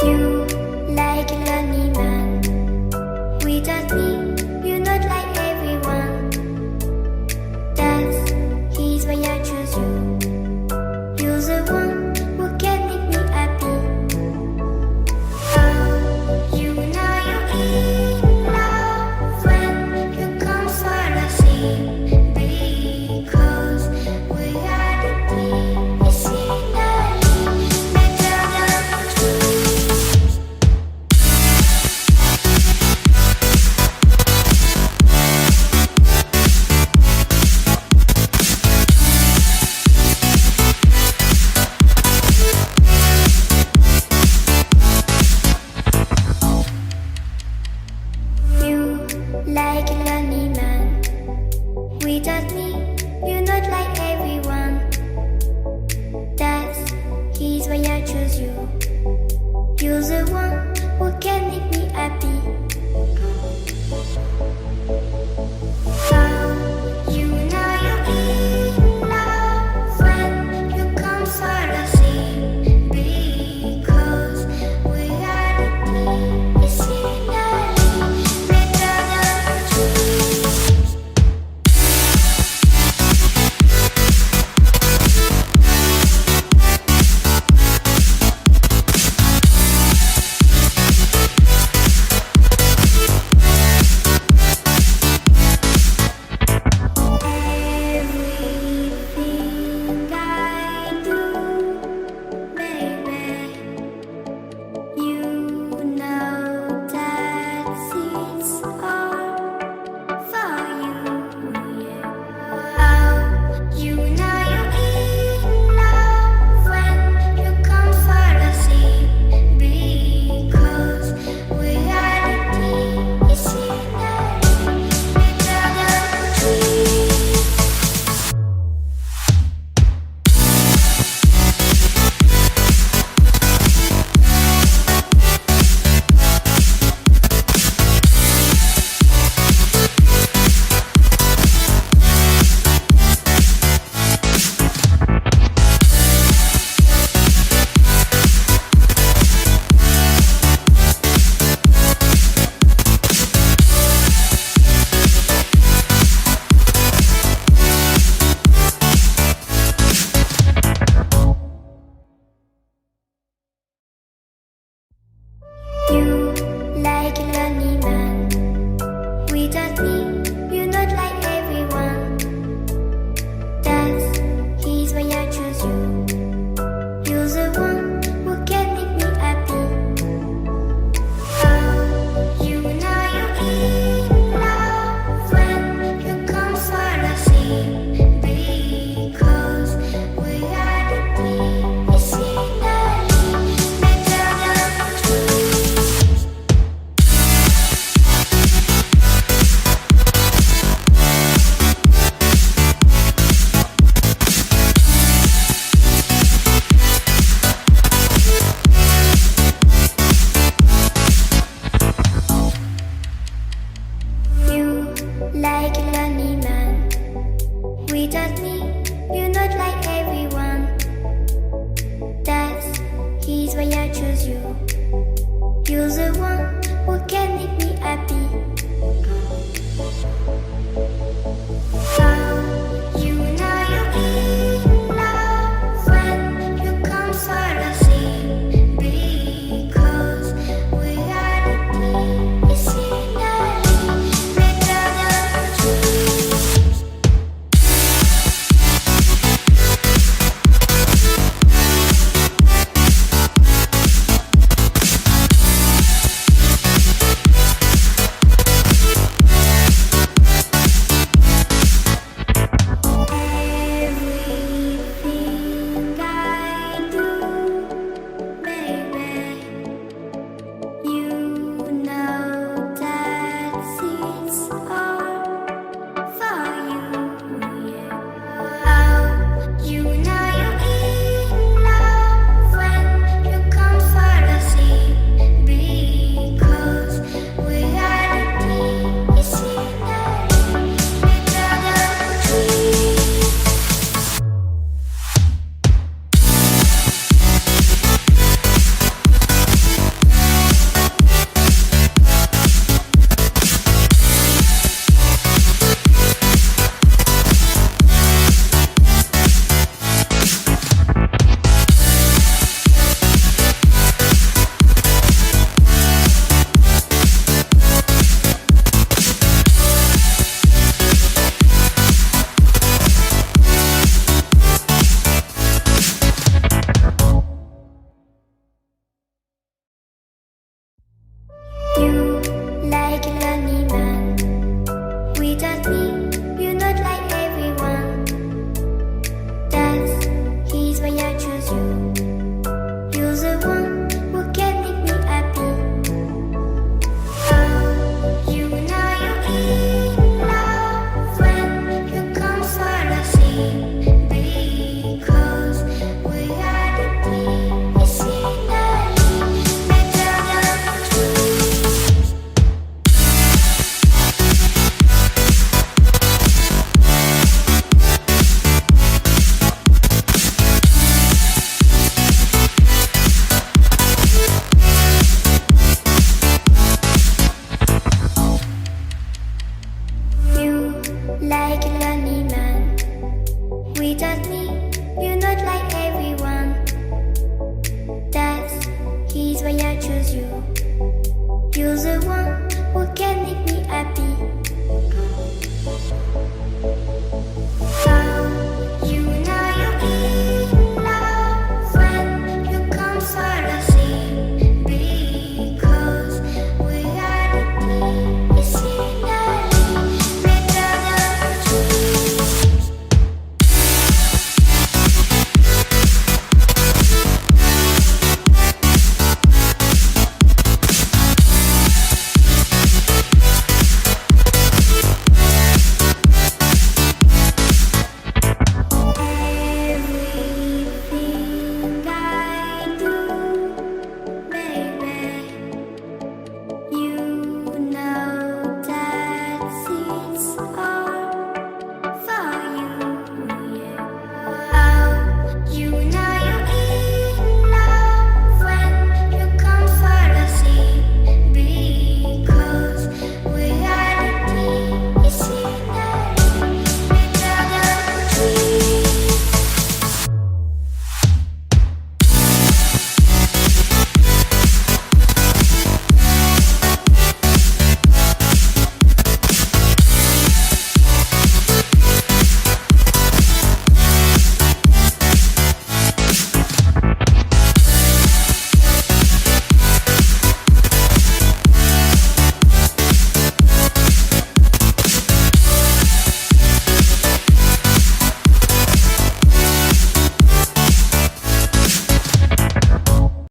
You like a lonely man. Without me, you're not like everyone. That's he's why I choose you. You're the one who can make me happy. Oh, you know you're in love when you come for the sea. Because we are the deep, it's finally better than dreams. You like a lonely man. Without me, you're not like everyone. That's he's why I choose you. You're the one who can make me happy. Oh, you know you're in love when you come for the sea. Because we are the deep, it's finally better than dreams. Everything I do, baby, you know that it's all for you. Yeah. Oh, you know you're in love when you come for the sea. Because we are the deep, it's finally better than dreams. You like a lonely man. Without me, you're not like everyone. That's he's why I choose you. You're the one who can make me happy. Oh, you know you're in love when you come for the sea. Because we are the deep, it's finally better than dreams. You like a lonely man. Without me, you're not like everyone. That's he's why I choose you. You're the one who can make me happy. Oh, you know you're in love when you come for the sea. Because we are the deep, it's finally better than dreams. I choose you. You're the one who can